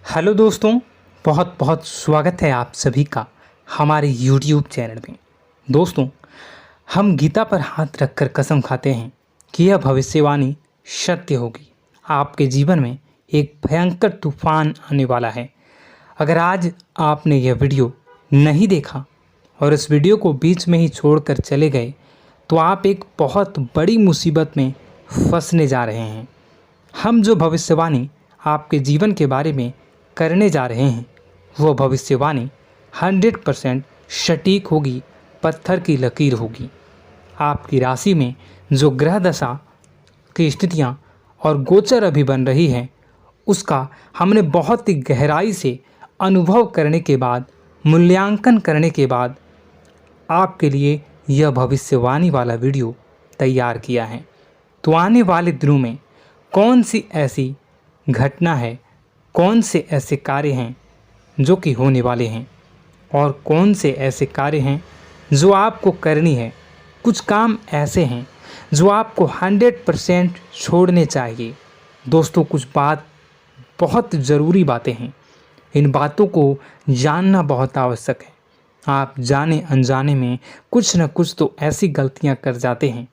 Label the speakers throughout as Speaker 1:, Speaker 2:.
Speaker 1: Hello दोस्तों, बहुत बहुत स्वागत है आप सभी का हमारे YouTube चैनल में। दोस्तों, हम गीता पर हाथ रखकर कसम खाते हैं कि यह भविष्यवाणी सत्य होगी। आपके जीवन में एक भयंकर तूफान आने वाला है। अगर आज आपने यह वीडियो नहीं देखा और इस वीडियो को बीच में ही छोड़कर चले गए तो आप एक बहुत बड़ी मुसीबत में फंसने जा रहे हैं। हम जो भविष्यवाणी आपके जीवन के बारे में करने जा रहे हैं वो भविष्यवाणी 100% सटीक होगी, पत्थर की लकीर होगी। आपकी राशि में जो ग्रह दशा की स्थितियां और गोचर अभी बन रही है उसका हमने बहुत ही गहराई से अनुभव करने के बाद, मूल्यांकन करने के बाद आपके लिए यह भविष्यवाणी वाला वीडियो तैयार किया है। तो आने वाले दिनों में कौन सी ऐसी घटना है, कौन से ऐसे कार्य हैं जो कि होने वाले हैं और कौन से ऐसे कार्य हैं जो आपको करनी है। कुछ काम ऐसे हैं जो आपको 100% छोड़ने चाहिए। दोस्तों, कुछ बात बहुत ज़रूरी बातें हैं। इन बातों को जानना बहुत आवश्यक है। आप जाने अनजाने में कुछ न कुछ तो ऐसी गलतियां कर जाते हैं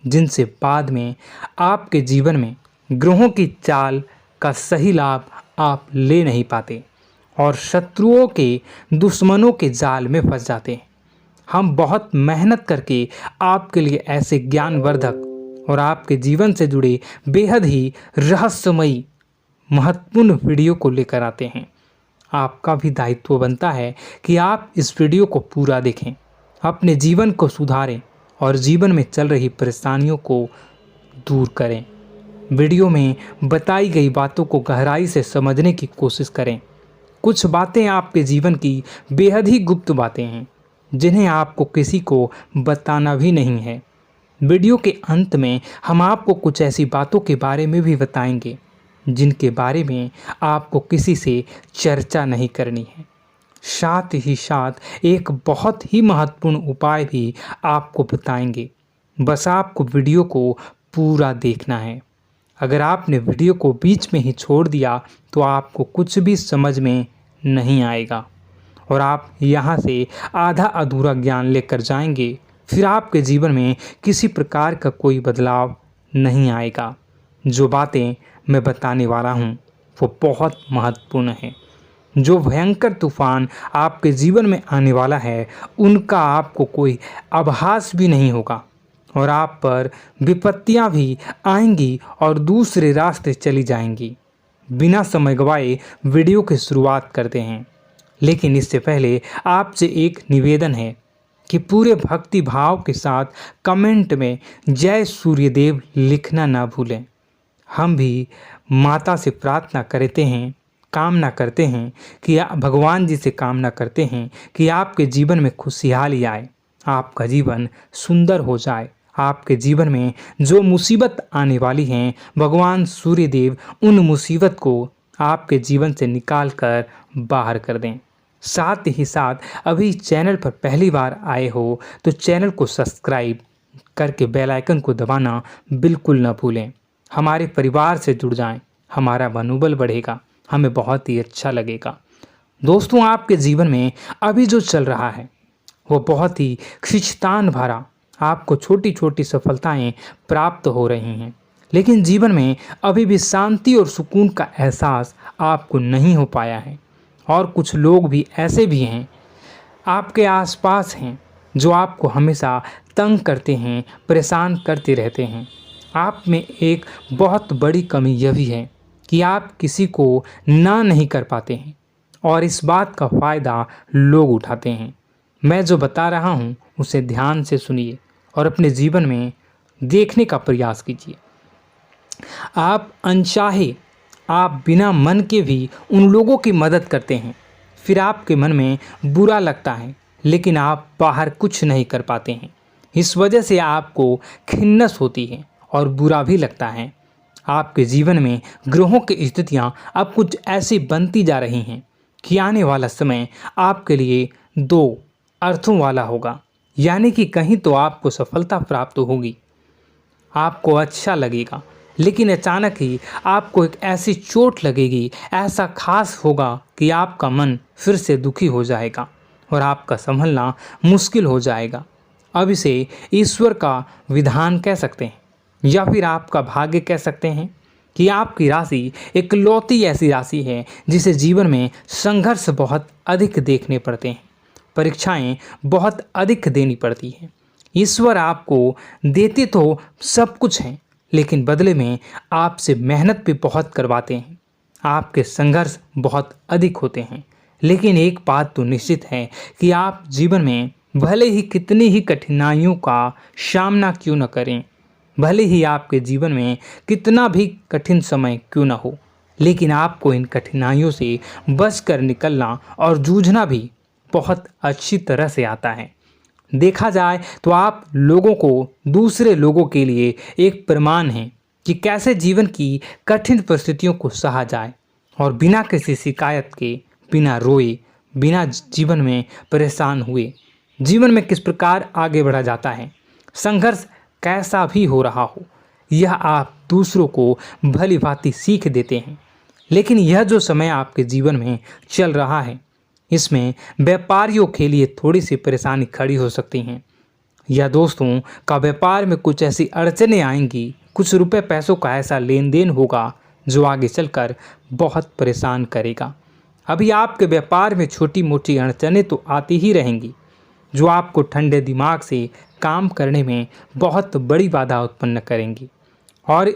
Speaker 1: जिनसे बाद में आपके जीवन में ग्रहों की चाल का सही लाभ आप ले नहीं पाते और शत्रुओं के, दुश्मनों के जाल में फंस जाते हैं। हम बहुत मेहनत करके आपके लिए ऐसे ज्ञानवर्धक और आपके जीवन से जुड़े बेहद ही रहस्यमयी महत्वपूर्ण वीडियो को लेकर आते हैं। आपका भी दायित्व बनता है कि आप इस वीडियो को पूरा देखें, अपने जीवन को सुधारें और जीवन में चल रही परेशानियों को दूर करें। वीडियो में बताई गई बातों को गहराई से समझने की कोशिश करें। कुछ बातें आपके जीवन की बेहद ही गुप्त बातें हैं जिन्हें आपको किसी को बताना भी नहीं है। वीडियो के अंत में हम आपको कुछ ऐसी बातों के बारे में भी बताएंगे जिनके बारे में आपको किसी से चर्चा नहीं करनी है। साथ ही साथ एक बहुत ही महत्वपूर्ण उपाय भी आपको बताएंगे। बस आपको वीडियो को पूरा देखना है। अगर आपने वीडियो को बीच में ही छोड़ दिया तो आपको कुछ भी समझ में नहीं आएगा और आप यहाँ से आधा अधूरा ज्ञान लेकर जाएंगे। फिर आपके जीवन में किसी प्रकार का कोई बदलाव नहीं आएगा। जो बातें मैं बताने वाला हूँ वो बहुत महत्वपूर्ण है। जो भयंकर तूफान आपके जीवन में आने वाला है उनका आपको कोई आभास भी नहीं होगा और आप पर विपत्तियां भी आएंगी और दूसरे रास्ते चली जाएंगी। बिना समय गवाए वीडियो की शुरुआत करते हैं, लेकिन इससे पहले आपसे एक निवेदन है कि पूरे भक्ति भाव के साथ कमेंट में जय सूर्यदेव लिखना ना भूलें। हम भी माता से प्रार्थना करते हैं, कामना करते हैं कि भगवान जी से कामना करते हैं कि आपके जीवन में खुशहाली आए, आपका जीवन सुंदर हो जाए। आपके जीवन में जो मुसीबत आने वाली हैं भगवान सूर्यदेव उन मुसीबत को आपके जीवन से निकाल कर बाहर कर दें। साथ ही साथ अभी चैनल पर पहली बार आए हो तो चैनल को सब्सक्राइब करके बेल आइकन को दबाना बिल्कुल न भूलें। हमारे परिवार से जुड़ जाएं, हमारा मनोबल बढ़ेगा, हमें बहुत ही अच्छा लगेगा। दोस्तों, आपके जीवन में अभी जो चल रहा है वो बहुत ही खींचतान भरा, आपको छोटी छोटी सफलताएं प्राप्त हो रही हैं, लेकिन जीवन में अभी भी शांति और सुकून का एहसास आपको नहीं हो पाया है। और कुछ लोग भी ऐसे भी हैं आपके आसपास हैं जो आपको हमेशा तंग करते हैं, परेशान करते रहते हैं। आप में एक बहुत बड़ी कमी यह भी है कि आप किसी को ना नहीं कर पाते हैं और इस बात का फ़ायदा लोग उठाते हैं। मैं जो बता रहा हूँ उसे ध्यान से सुनिए और अपने जीवन में देखने का प्रयास कीजिए। आप अनचाहे, आप बिना मन के भी उन लोगों की मदद करते हैं, फिर आपके मन में बुरा लगता है लेकिन आप बाहर कुछ नहीं कर पाते हैं। इस वजह से आपको खिन्नस होती है और बुरा भी लगता है। आपके जीवन में ग्रहों की स्थितियाँ अब कुछ ऐसी बनती जा रही हैं कि आने वाला समय आपके लिए दो अर्थों वाला होगा। यानी कि कहीं तो आपको सफलता प्राप्त होगी, आपको अच्छा लगेगा लेकिन अचानक ही आपको एक ऐसी चोट लगेगी, ऐसा खास होगा कि आपका मन फिर से दुखी हो जाएगा और आपका संभलना मुश्किल हो जाएगा। अब इसे ईश्वर का विधान कह सकते हैं या फिर आपका भाग्य कह सकते हैं कि आपकी राशि इकलौती ऐसी राशि है जिसे जीवन में संघर्ष बहुत अधिक देखने पड़ते हैं, परीक्षाएं बहुत अधिक देनी पड़ती हैं। ईश्वर आपको देते तो सब कुछ हैं, लेकिन बदले में आपसे मेहनत भी बहुत करवाते हैं। आपके संघर्ष बहुत अधिक होते हैं, लेकिन एक बात तो निश्चित है कि आप जीवन में भले ही कितनी ही कठिनाइयों का सामना क्यों न करें, भले ही आपके जीवन में कितना भी कठिन समय क्यों न हो, लेकिन आपको इन कठिनाइयों से बच कर निकलना और जूझना भी बहुत अच्छी तरह से आता है। देखा जाए तो आप लोगों को दूसरे लोगों के लिए एक प्रमाण हैं कि कैसे जीवन की कठिन परिस्थितियों को सहा जाए और बिना किसी शिकायत के, बिना रोए, बिना जीवन में परेशान हुए जीवन में किस प्रकार आगे बढ़ा जाता है। संघर्ष कैसा भी हो रहा हो, यह आप दूसरों को भली भांति सीख देते हैं। लेकिन यह जो समय आपके जीवन में चल रहा है, इसमें व्यापारियों के लिए थोड़ी सी परेशानी खड़ी हो सकती हैं, या दोस्तों का व्यापार में कुछ ऐसी अड़चनें आएंगी, कुछ रुपए पैसों का ऐसा लेन देन होगा जो आगे चलकर बहुत परेशान करेगा। अभी आपके व्यापार में छोटी मोटी अड़चनें तो आती ही रहेंगी, जो आपको ठंडे दिमाग से काम करने में बहुत बड़ी बाधा उत्पन्न करेंगी। और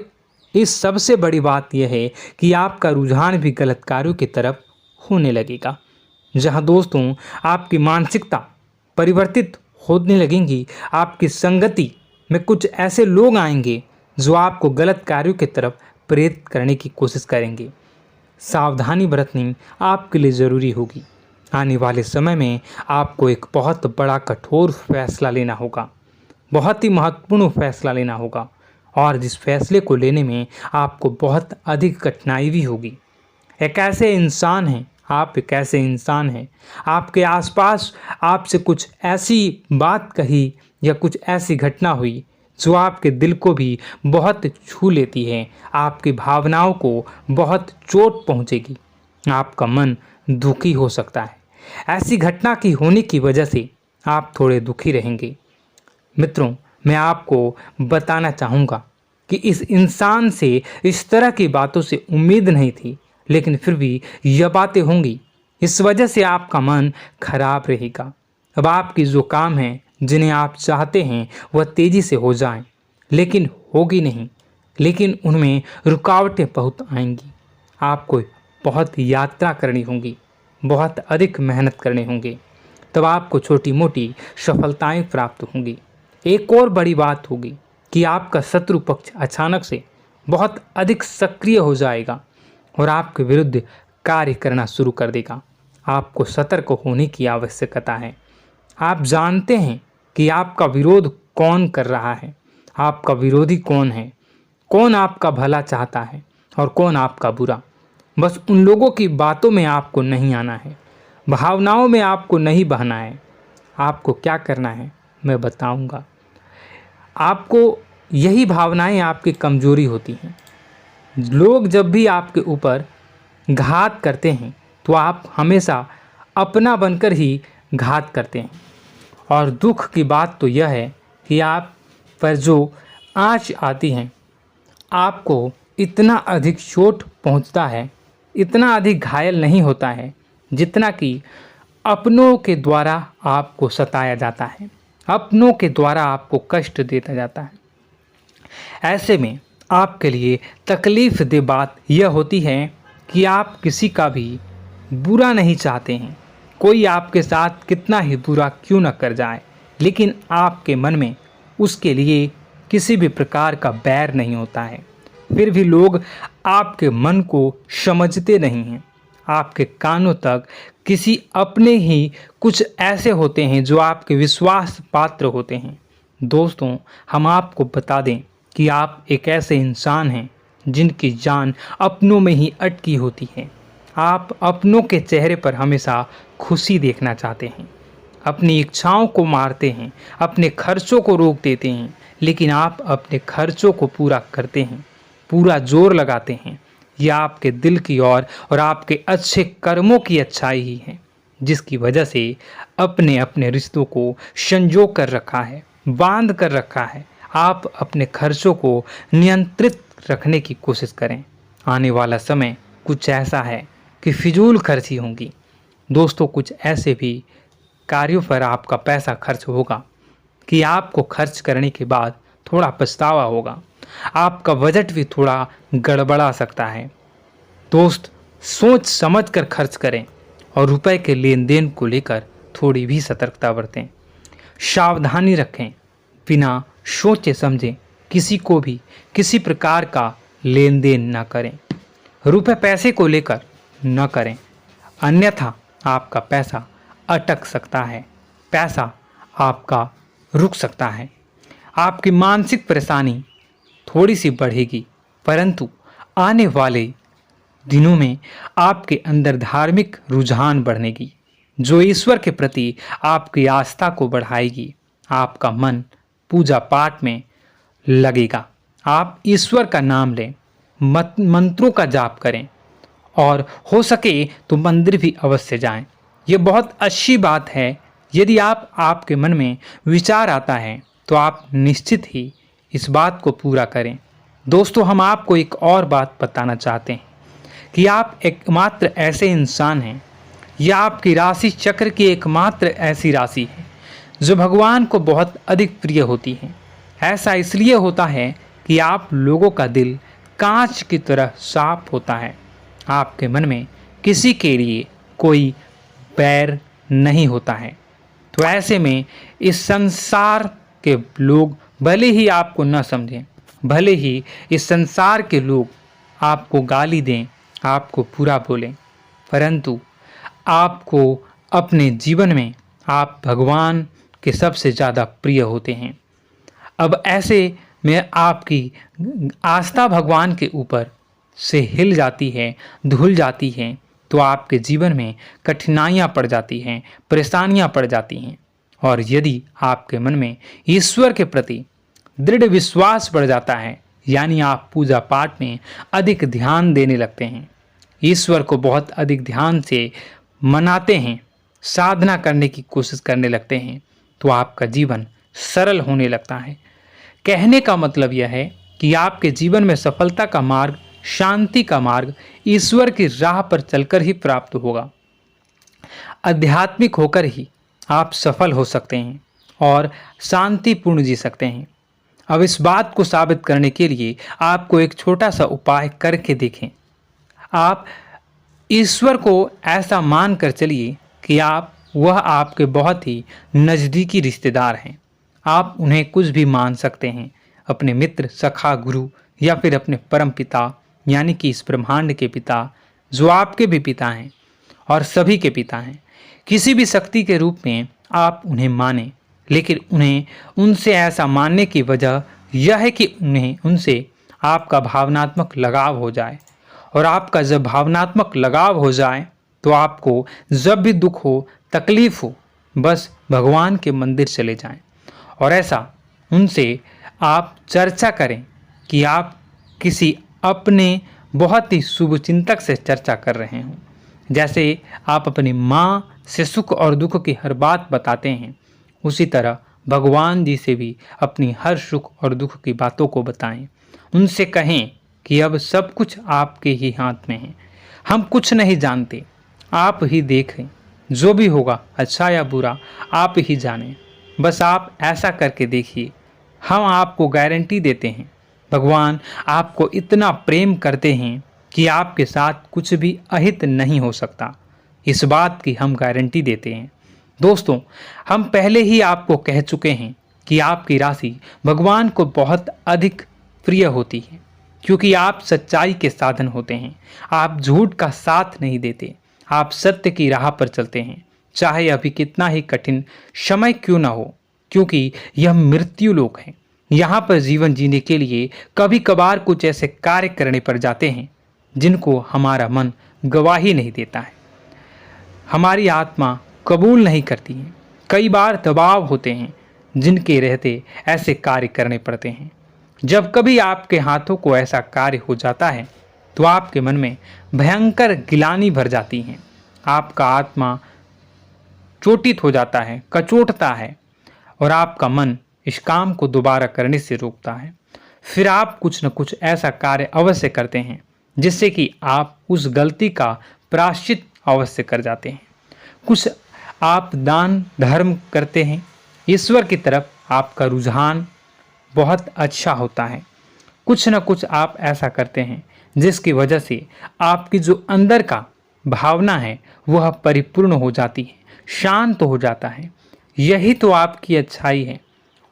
Speaker 1: इस सबसे बड़ी बात यह है कि आपका रुझान भी गलत कार्यों की तरफ होने लगेगा, जहां दोस्तों आपकी मानसिकता परिवर्तित होने लगेंगी। आपकी संगति में कुछ ऐसे लोग आएंगे जो आपको गलत कार्यों की तरफ प्रेरित करने की कोशिश करेंगे। सावधानी बरतनी आपके लिए ज़रूरी होगी। आने वाले समय में आपको एक बहुत बड़ा कठोर फैसला लेना होगा, बहुत ही महत्वपूर्ण फैसला लेना होगा, और जिस फैसले को लेने में आपको बहुत अधिक कठिनाई भी होगी। एक ऐसे इंसान हैं, आप एक ऐसे इंसान हैं, आपके आसपास आपसे कुछ ऐसी बात कही या कुछ ऐसी घटना हुई जो आपके दिल को भी बहुत छू लेती है, आपकी भावनाओं को बहुत चोट पहुंचेगी, आपका मन दुखी हो सकता है। ऐसी घटना की होने की वजह से आप थोड़े दुखी रहेंगे। मित्रों, मैं आपको बताना चाहूँगा कि इस इंसान से इस तरह की बातों से उम्मीद नहीं थी, लेकिन फिर भी यह बातें होंगी। इस वजह से आपका मन खराब रहेगा। अब आपकी जो काम है, जिन्हें आप चाहते हैं वह तेज़ी से हो जाएं, लेकिन होगी नहीं, लेकिन उनमें रुकावटें बहुत आएंगी। आपको बहुत यात्रा करनी होगी, बहुत अधिक मेहनत करने होंगे, तब आपको छोटी मोटी सफलताएं प्राप्त होंगी। एक और बड़ी बात होगी कि आपका शत्रु पक्ष अचानक से बहुत अधिक सक्रिय हो जाएगा और आपके विरुद्ध कार्य करना शुरू कर देगा। आपको सतर्क होने की आवश्यकता है। आप जानते हैं कि आपका विरोध कौन कर रहा है, आपका विरोधी कौन है, कौन आपका भला चाहता है और कौन आपका बुरा। बस उन लोगों की बातों में आपको नहीं आना है, भावनाओं में आपको नहीं बहना है। आपको क्या करना है मैं बताऊंगा। आपको यही भावनाएं आपकी कमजोरी होती हैं। लोग जब भी आपके ऊपर घात करते हैं तो आप हमेशा अपना बनकर ही घात करते हैं। और दुख की बात तो यह है कि आप पर जो आँच आती हैं, आपको इतना अधिक चोट पहुंचता है, इतना अधिक घायल नहीं होता है जितना कि अपनों के द्वारा आपको सताया जाता है, अपनों के द्वारा आपको कष्ट देता जाता है। ऐसे में आपके लिए तकलीफ़ दे बात यह होती है कि आप किसी का भी बुरा नहीं चाहते हैं। कोई आपके साथ कितना ही बुरा क्यों न कर जाए, लेकिन आपके मन में उसके लिए किसी भी प्रकार का बैर नहीं होता है। फिर भी लोग आपके मन को समझते नहीं हैं। आपके कानों तक किसी अपने ही कुछ ऐसे होते हैं जो आपके विश्वास पात्र होते हैं। दोस्तों, हम आपको बता दें कि आप एक ऐसे इंसान हैं जिनकी जान अपनों में ही अटकी होती है। आप अपनों के चेहरे पर हमेशा खुशी देखना चाहते हैं, अपनी इच्छाओं को मारते हैं, अपने खर्चों को रोक देते हैं, लेकिन आप अपने खर्चों को पूरा करते हैं। पूरा जोर लगाते हैं, यह आपके दिल की और आपके अच्छे कर्मों की अच्छाई ही है, जिसकी वजह से अपने अपने रिश्तों को संजो कर रखा है, बांध कर रखा है। आप अपने खर्चों को नियंत्रित रखने की कोशिश करें। आने वाला समय कुछ ऐसा है कि फिजूल खर्ची होंगी। दोस्तों, कुछ ऐसे भी कार्यों पर आपका पैसा खर्च होगा कि आपको खर्च करने के बाद थोड़ा पछतावा होगा। आपका बजट भी थोड़ा गड़बड़ा सकता है। दोस्त, सोच समझ कर खर्च करें और रुपए के लेन देन को लेकर थोड़ी भी सतर्कता बरतें। सावधानी रखें, बिना सोचे समझे किसी को भी किसी प्रकार का लेन देन न करें। रुपए पैसे को लेकर न करें, अन्यथा आपका पैसा अटक सकता है, पैसा आपका रुक सकता है। आपकी मानसिक परेशानी थोड़ी सी बढ़ेगी, परंतु आने वाले दिनों में आपके अंदर धार्मिक रुझान बढ़नेगी, जो ईश्वर के प्रति आपकी आस्था को बढ़ाएगी। आपका मन पूजा पाठ में लगेगा। आप ईश्वर का नाम लें, मंत्रों का जाप करें और हो सके तो मंदिर भी अवश्य जाएं। ये बहुत अच्छी बात है। यदि आपके मन में विचार आता है तो आप निश्चित ही इस बात को पूरा करें। दोस्तों, हम आपको एक और बात बताना चाहते हैं कि आप एकमात्र ऐसे इंसान हैं, यह आपकी राशि चक्र की एकमात्र ऐसी राशि है जो भगवान को बहुत अधिक प्रिय होती है। ऐसा इसलिए होता है कि आप लोगों का दिल कांच की तरह साफ होता है। आपके मन में किसी के लिए कोई बैर नहीं होता है। तो ऐसे में इस संसार के लोग भले ही आपको न समझें, भले ही इस संसार के लोग आपको गाली दें, आपको बुरा बोलें, परंतु आपको अपने जीवन में आप भगवान के सबसे ज़्यादा प्रिय होते हैं। अब ऐसे में आपकी आस्था भगवान के ऊपर से हिल जाती है, धुल जाती है, तो आपके जीवन में कठिनाइयाँ पड़ जाती हैं, परेशानियाँ पड़ जाती हैं। और यदि आपके मन में ईश्वर के प्रति दृढ़ विश्वास बढ़ जाता है, यानी आप पूजा पाठ में अधिक ध्यान देने लगते हैं, ईश्वर को बहुत अधिक ध्यान से मनाते हैं, साधना करने की कोशिश करने लगते हैं, तो आपका जीवन सरल होने लगता है। कहने का मतलब यह है कि आपके जीवन में सफलता का मार्ग, शांति का मार्ग ईश्वर की राह पर चलकर ही प्राप्त होगा। आध्यात्मिक होकर ही आप सफल हो सकते हैं और शांतिपूर्ण जी सकते हैं। अब इस बात को साबित करने के लिए आपको एक छोटा सा उपाय करके देखें। आप ईश्वर को ऐसा मान कर चलिए कि वह आपके बहुत ही नज़दीकी रिश्तेदार हैं। आप उन्हें कुछ भी मान सकते हैं, अपने मित्र, सखा, गुरु या फिर अपने परम पिता, यानी कि इस ब्रह्मांड के पिता, जो आपके भी पिता हैं और सभी के पिता हैं। किसी भी शक्ति के रूप में आप उन्हें मानें, लेकिन उन्हें उनसे ऐसा मानने की वजह यह है कि उनसे आपका भावनात्मक लगाव हो जाए। और आपका जब भावनात्मक लगाव हो जाए तो आपको जब भी दुख हो, तकलीफ हो, बस भगवान के मंदिर चले जाएं और ऐसा उनसे आप चर्चा करें कि आप किसी अपने बहुत ही शुभचिंतक से चर्चा कर रहे हों। जैसे आप अपनी माँ से सुख और दुख की हर बात बताते हैं, उसी तरह भगवान जी से भी अपनी हर सुख और दुख की बातों को बताएं। उनसे कहें कि अब सब कुछ आपके ही हाथ में है, हम कुछ नहीं जानते, आप ही देखें, जो भी होगा अच्छा या बुरा आप ही जानें। बस आप ऐसा करके देखिए, हम आपको गारंटी देते हैं भगवान आपको इतना प्रेम करते हैं कि आपके साथ कुछ भी अहित नहीं हो सकता। इस बात की हम गारंटी देते हैं। दोस्तों, हम पहले ही आपको कह चुके हैं कि आपकी राशि भगवान को बहुत अधिक प्रिय होती है, क्योंकि आप सच्चाई के साधन होते हैं। आप झूठ का साथ नहीं देते, आप सत्य की राह पर चलते हैं, चाहे अभी कितना ही कठिन समय क्यों ना हो, क्योंकि यह मृत्यु लोक है। यहाँ पर जीवन जीने के लिए कभी कभार कुछ ऐसे कार्य करने पड़ जाते हैं जिनको हमारा मन गवाही नहीं देता है, हमारी आत्मा कबूल नहीं करती है। कई बार दबाव होते हैं जिनके रहते ऐसे कार्य करने पड़ते हैं। जब कभी आपके हाथों को ऐसा कार्य हो जाता है तो आपके मन में भयंकर गिलानी भर जाती है। आपका आत्मा चोटित हो जाता है, कचोटता है और आपका मन इस काम को दोबारा करने से रोकता है। फिर आप कुछ न कुछ ऐसा कार्य अवश्य करते हैं जिससे कि आप उस गलती का प्रायश्चित अवश्य कर जाते हैं। कुछ आप दान धर्म करते हैं। ईश्वर की तरफ आपका रुझान बहुत अच्छा होता है। कुछ न कुछ आप ऐसा करते हैं जिसकी वजह से आपकी जो अंदर का भावना है वह परिपूर्ण हो जाती है, शांत हो जाता है। यही तो आपकी अच्छाई है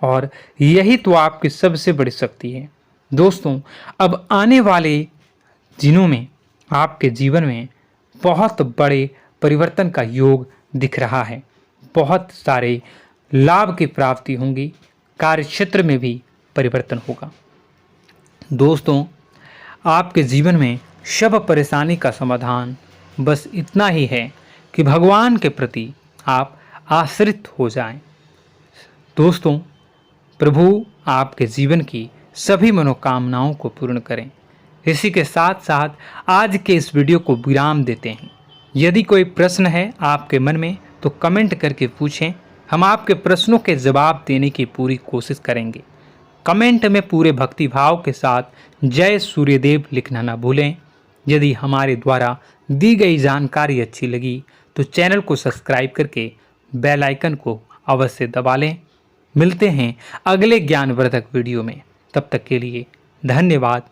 Speaker 1: और यही तो आपकी सबसे बड़ी शक्ति है। दोस्तों, अब आने वाले दिनों में आपके जीवन में बहुत बड़े परिवर्तन का योग दिख रहा है। बहुत सारे लाभ की प्राप्ति होंगी, कार्यक्षेत्र में भी परिवर्तन होगा। दोस्तों, आपके जीवन में सब परेशानी का समाधान बस इतना ही है कि भगवान के प्रति आप आश्रित हो जाएं। दोस्तों, प्रभु आपके जीवन की सभी मनोकामनाओं को पूर्ण करें। इसी के साथ साथ आज के इस वीडियो को विराम देते हैं। यदि कोई प्रश्न है आपके मन में तो कमेंट करके पूछें, हम आपके प्रश्नों के जवाब देने की पूरी कोशिश करेंगे। कमेंट में पूरे भक्तिभाव के साथ जय सूर्यदेव लिखना ना भूलें। यदि हमारे द्वारा दी गई जानकारी अच्छी लगी तो चैनल को सब्सक्राइब करके बेल आइकन को अवश्य दबा लें। मिलते हैं अगले ज्ञानवर्धक वीडियो में। तब तक के लिए धन्यवाद।